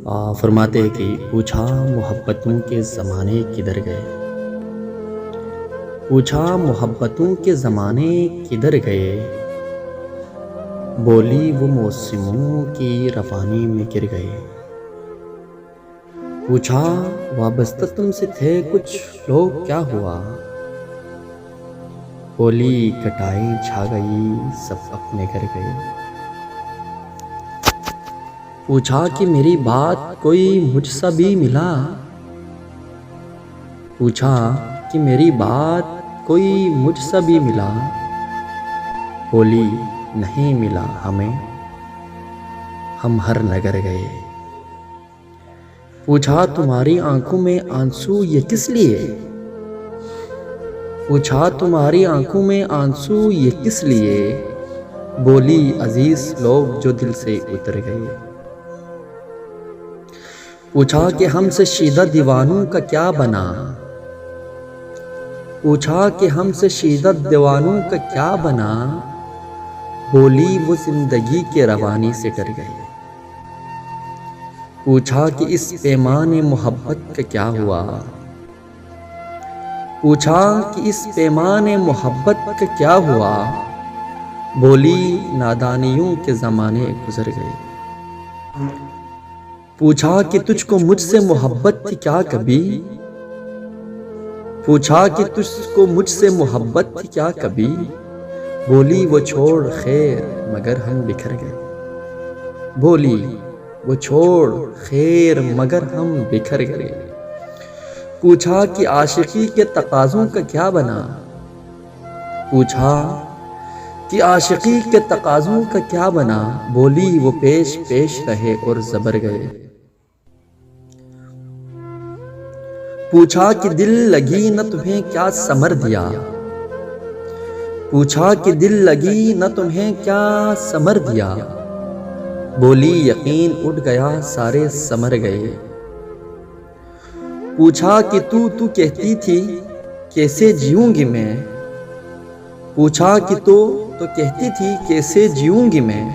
फरमाते हैं कि पूछा मोहब्बतों के ज़माने किधर गए, पूछा मोहब्बतों के ज़माने किधर गए, बोली वो मौसमों की रवानी में गिर गए। पूछा वाबस्ता तुमसे थे कुछ लोग क्या हुआ, बोली कटाई छा गई सब अपने घर गए। पूछा कि मेरी बात कोई मुझसा भी मिला, पूछा कि मेरी बात कोई मुझसा भी मिला, बोली नहीं मिला हमें हम हर नगर गए। पूछा तुम्हारी आंखों में आंसू ये किस लिए, पूछा तुम्हारी आंखों में आंसू ये किस लिए, बोली अजीज लोग जो दिल से उतर गए। पूछा कि हमसे शीदा दीवानों का क्या बना, पूछा कि हमसे शीदा दीवानों का क्या बना, बोली वो जिंदगी के रवानी से डर गए। पूछा कि इस पैमाने मोहब्बत का क्या हुआ, पूछा कि इस पैमाने मोहब्बत का क्या हुआ, बोली नादानियों के ज़माने गुजर गए। पूछा कि तुझको मुझसे मोहब्बत थी क्या कभी, पूछा कि तुझको मुझसे मोहब्बत थी क्या कभी, बोली वो छोड़ खैर मगर हम बिखर गए, बोली वो छोड़ खैर मगर हम बिखर गए। पूछा कि आशिकी के तकाज़ों का क्या बना, पूछा कि आशिकी के तकाज़ों का क्या बना, बोली वो पेश पेश रहे और ज़बर गए। पूछा कि दिल लगी न तुम्हें क्या समर दिया, पूछा कि दिल लगी न तुम्हें क्या समर दिया, बोली यकीन उठ गया सारे समर गए। पूछा कि तू कहती थी कैसे जीऊंगी मैं, पूछा कि तो कहती थी कैसे जीऊंगी मैं,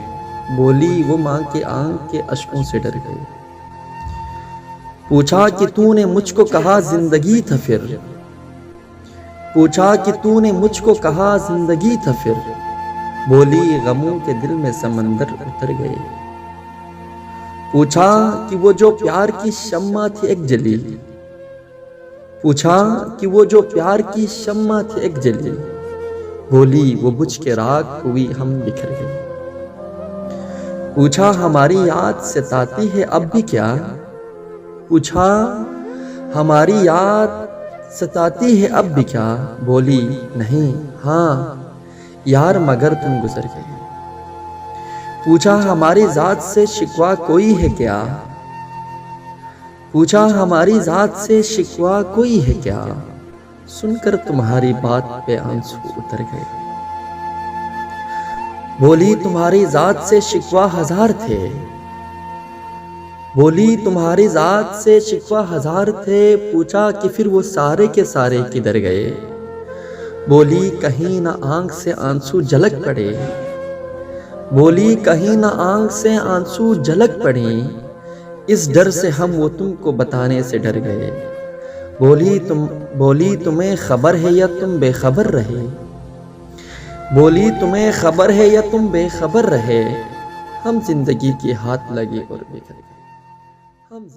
बोली वो मां के आंख के अश्कों से डर गए। पूछा कि तूने मुझको कहा जिंदगी था फिर, पूछा कि तूने मुझको कहा जिंदगी था फिर, बोली गमों के दिल में समंदर उतर गए। पूछा कि वो जो प्यार की शम्मा थी एक जली, पूछा कि वो जो प्यार की शम्मा थी एक जली, बोली वो बुझ के राख हुई हम बिखर गए। पूछा हमारी याद सताती है अब भी क्या, पूछा हमारी याद सताती है अब भी क्या, बोली नहीं हाँ यार मगर तुम गुजर गए। पूछा हमारी जात से शिकवा कोई है क्या, पूछा हमारी जात से शिकवा कोई है क्या, सुनकर तुम्हारी बात पे आंसू उतर गए। बोली तुम्हारी जात से शिकवा हजार थे, बोली तुम्हारी जात से शिकवा हजार थे, पूछा कि फिर वो सारे के सारे किधर गए, बोली कहीं ना आंख से आंसू झलक पड़े, बोली कहीं ना आंख से आंसू झलक पड़े, इस डर से हम वो तुमको बताने से डर गए। बोली तुम्हें खबर है या तुम बेखबर रहे, बोली तुम्हें खबर है या तुम बेखबर रहे, हम जिंदगी के हाथ लगे और बिखर गए। हम